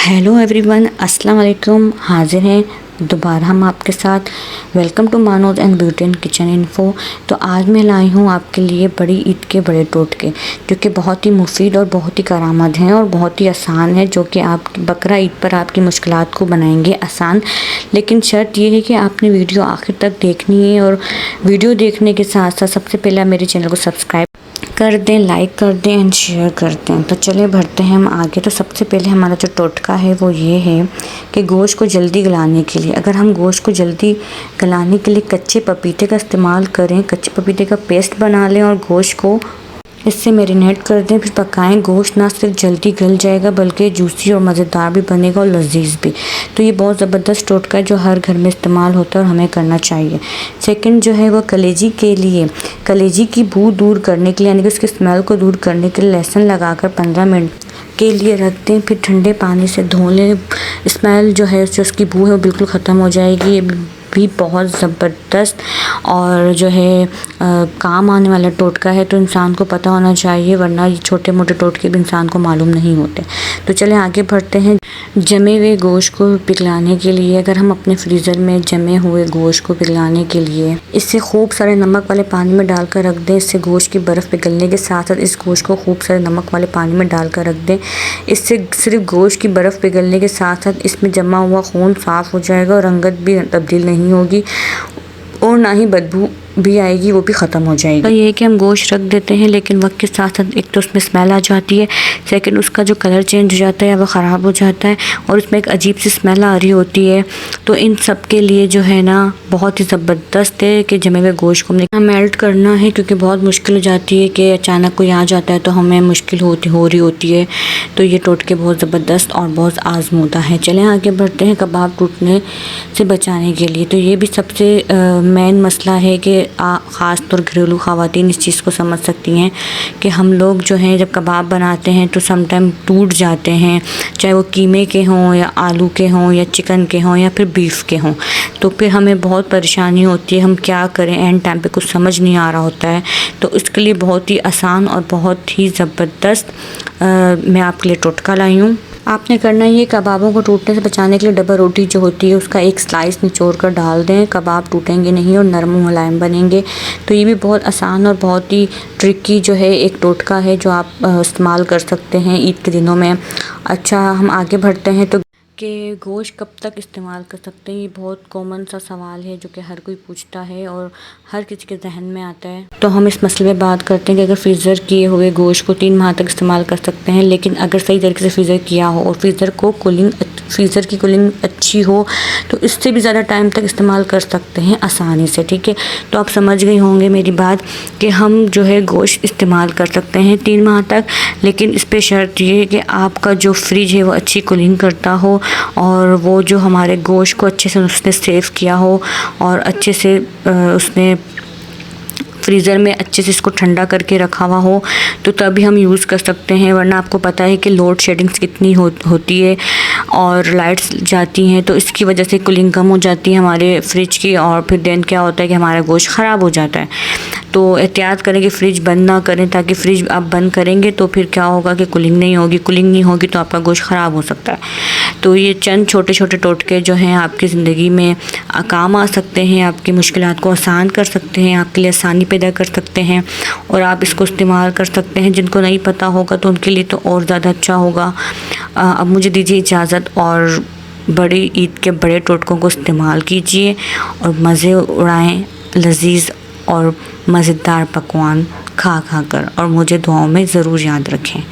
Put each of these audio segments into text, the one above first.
Hello everyone, अस्सलाम वालेकुम। हाजिर हैं दोबारा हम आपके साथ। Welcome to Manoj and beauty and kitchen info. तो आज मैं लाई हूँ आपके लिए बड़ी ईद के बड़े टोटके, जो कि बहुत ही मुफीद और बहुत ही कारआमद हैं और बहुत ही आसान है, जो कि आप बकरा ईद पर आपकी मुश्किलात को बनाएंगे आसान। लेकिन शर्त ये है कि आपने वीडियो आखिर तक देखनी है, और वीडियो देखने के साथ साथ सबसे पहले मेरे चैनल को सब्सक्राइब कर दें, लाइक कर दें एंड शेयर कर दें। तो चलिए बढ़ते हैं हम आगे। तो सबसे पहले हमारा जो टोटका है वो ये है कि गोश्त को जल्दी गलाने के लिए, अगर हम गोश्त को जल्दी गलाने के लिए कच्चे पपीते का इस्तेमाल करें, कच्चे पपीते का पेस्ट बना लें और गोश्त को इससे मैरिनेट कर दें, फिर पकाएं। गोश्त ना सिर्फ जल्दी गल जाएगा बल्कि जूसी और मज़ेदार भी बनेगा और लजीज भी। तो ये बहुत ज़बरदस्त टोटका है जो हर घर में इस्तेमाल होता है और हमें करना चाहिए। सेकंड जो है वो कलेजी के लिए, कलेजी की बू दूर करने के लिए, यानी कि उसकी स्मेल को दूर करने के लिए लहसुन लगाकर 15 मिनट के लिए रख दें, फिर ठंडे पानी से धो लें। स्मेल जो है, जो उसकी बू है वो बिल्कुल ख़त्म हो जाएगी। ये भी बहुत ज़बरदस्त और जो है काम आने वाला टोटका है, तो इंसान को पता होना चाहिए, वरना ये छोटे मोटे टोटके भी इंसान को मालूम नहीं होते। तो चलें आगे बढ़ते हैं। जमे हुए गोश्त को पिघलाने के लिए, अगर हम अपने फ्रीज़र में जमे हुए गोश्त को पिघलाने के लिए इसे खूब सारे नमक वाले पानी में डालकर रख दें। इससे गोश्त की बर्फ़ पिघलने के साथ साथ इस गोश्त को खूब सारे नमक वाले पानी में डालकर रख दें। इससे सिर्फ गोश्त की बर्फ़ पिघलने के साथ साथ इसमें जमा हुआ खून साफ़ हो जाएगा और रंगत भी तब्दील नहीं होगी और ना ही बदबू भी आएगी, वो भी ख़त्म हो जाएगी। तो ये है कि हम गोश्त रख देते हैं, लेकिन वक्त के साथ साथ एक तो उसमें स्मेल आ जाती है, सेकंड उसका जो कलर चेंज हो जाता है वो ख़राब हो जाता है और उसमें एक अजीब सी स्मेल आ रही होती है। तो इन सब के लिए जो है ना बहुत ही ज़बरदस्त है कि जमे हुए गोश्त को हमने मेल्ट करना है, क्योंकि बहुत मुश्किल हो जाती है कि अचानक कोई आ जाता है तो हमें मुश्किल हो रही होती है। तो ये टोटके बहुत ज़बरदस्त और बहुत आजमूदा है। चलें आगे बढ़ते हैं कबाब टूटने से बचाने के लिए। तो ये भी सबसे मेन मसला है कि ख़ास तौर घरेलू ख़वातीन इस चीज़ को समझ सकती हैं कि हम लोग जो हैं जब कबाब बनाते हैं तो समटाइम टूट जाते हैं, चाहे वो कीमे के हों या आलू के हों या चिकन के हों या फिर बीफ के हों। तो फिर हमें बहुत परेशानी होती है, हम क्या करें, एंड टाइम पे कुछ समझ नहीं आ रहा होता है। तो इसके लिए बहुत ही आसान और बहुत ही ज़बरदस्त मैं आपके लिए टोटका लाई हूँ। आपने करना ये, कबाबों को टूटने से बचाने के लिए डबल रोटी जो होती है उसका एक स्लाइस निचोड़ कर डाल दें। कबाब टूटेंगे नहीं और नरम मुलायम बनेंगे। तो ये भी बहुत आसान और बहुत ही ट्रिकी जो है एक टोटका है जो आप इस्तेमाल कर सकते हैं ईद के दिनों में। अच्छा, हम आगे बढ़ते हैं। तो कि गोश्त कब तक इस्तेमाल कर सकते हैं, ये बहुत कॉमन सा सवाल है जो कि हर कोई पूछता है और हर किसी के जहन में आता है। तो हम इस मसले में बात करते हैं कि अगर फ्रीज़र किए हुए गोश्त को 3 माह तक इस्तेमाल कर सकते हैं, लेकिन अगर सही तरीके से फ्रीज़र किया हो और फ्रीज़र की कूलिंग अच्छी हो तो इससे भी ज़्यादा टाइम तक इस्तेमाल कर सकते हैं आसानी से। ठीक है, तो आप समझ गए होंगे मेरी बात कि हम जो है गोश्त इस्तेमाल कर सकते हैं 3 माह तक, लेकिन इस पर शर्त ये है कि आपका जो फ्रिज है वो अच्छी कूलिंग करता हो और वो जो हमारे गोश्त को अच्छे से उसने सेव किया हो और अच्छे से उसने फ्रीज़र में अच्छे से इसको ठंडा करके रखा हुआ हो, तो तभी हम यूज़ कर सकते हैं। वरना आपको पता है कि लोड शेडिंग्स कितनी होती है और लाइट्स जाती हैं, तो इसकी वजह से कूलिंग कम हो जाती है हमारे फ्रिज की, और फिर देन क्या होता है कि हमारा गोश्त ख़राब हो जाता है। तो एहतियात करें कि फ़्रिज बंद ना करें, ताकि फ़्रिज आप बंद करेंगे तो फिर क्या होगा कि कूलिंग नहीं होगी तो आपका गोश्त ख़राब हो सकता है। तो ये चंद छोटे छोटे टोटके जो हैं आपकी ज़िंदगी में काम आ सकते हैं, आपकी मुश्किलात को आसान कर सकते हैं, आपके लिए आसानी पैदा कर सकते हैं और आप इसको इस्तेमाल कर सकते हैं। जिनको नहीं पता होगा तो उनके लिए तो और ज़्यादा अच्छा होगा। अब मुझे दीजिए इजाज़त, और बड़ी ईद के बड़े टोटकों को इस्तेमाल कीजिए और मज़े उड़ाएँ, लजीज और मज़ेदार पकवान खा कर, और मुझे दुआओं में ज़रूर याद रखें।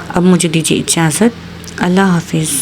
अब मुझे दीजिए इजाज़त। अल्लाह हाफिज़।